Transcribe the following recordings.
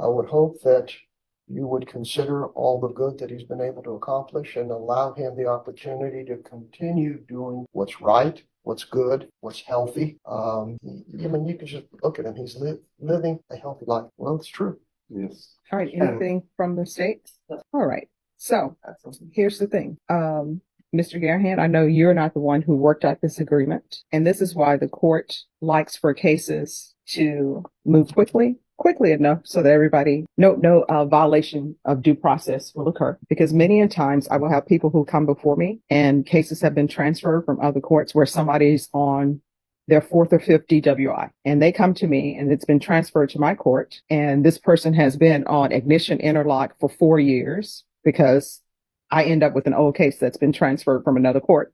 I would hope that you would consider all the good that he's been able to accomplish and allow him the opportunity to continue doing what's right, what's good, what's healthy. I mean, you can just look at him. He's living a healthy life. Well, it's true. Yes. All right. Anything from the states? All right. So here's the thing. Mr. Garahan, I know you're not the one who worked out this agreement, and this is why the court likes for cases to move quickly enough so that everybody, no violation of due process will occur. Because many a times I will have people who come before me and cases have been transferred from other courts where somebody's on their fourth or fifth DWI, and they come to me and it's been transferred to my court, and this person has been on ignition interlock for 4 years because I end up with an old case that's been transferred from another court.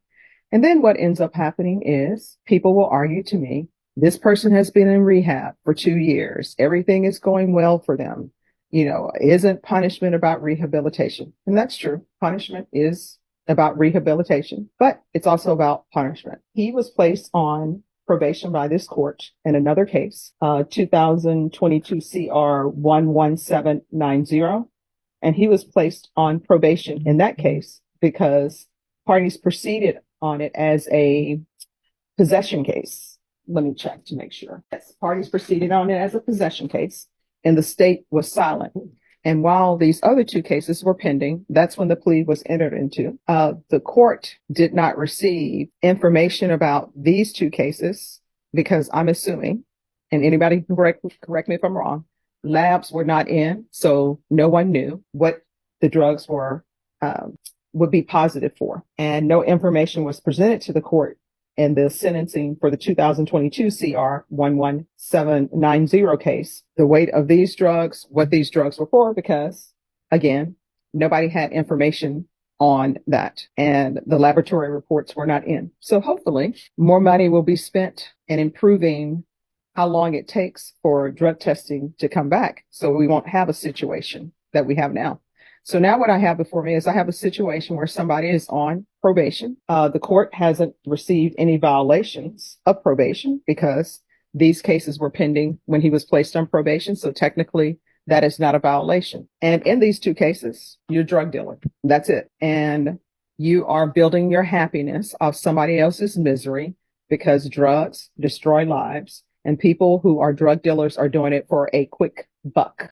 And then what ends up happening is people will argue to me, this person has been in rehab for 2 years. Everything is going well for them. Isn't punishment about rehabilitation? And that's true. Punishment is about rehabilitation, but it's also about punishment. He was placed on probation by this court in another case, 2022 CR 11790. And he was placed on probation in that case because parties proceeded on it as a possession case. Let me check to make sure. Yes, parties proceeded on it as a possession case, and the state was silent. And while these other 2 cases were pending, that's when the plea was entered into. The court did not receive information about these 2 cases because I'm assuming, and anybody can correct me if I'm wrong, labs were not in, so no one knew what the drugs would be positive for. And no information was presented to the court in the sentencing for the 2022 CR 11790 case, the weight of these drugs, what these drugs were for, because again, nobody had information on that and the laboratory reports were not in. So hopefully more money will be spent in improving how long it takes for drug testing to come back, so we won't have a situation that we have now. So now what I have before me is I have a situation where somebody is on probation. The court hasn't received any violations of probation because these cases were pending when he was placed on probation. So technically that is not a violation. And in these 2 cases, you're a drug dealer. That's it. And you are building your happiness off somebody else's misery because drugs destroy lives. And people who are drug dealers are doing it for a quick buck.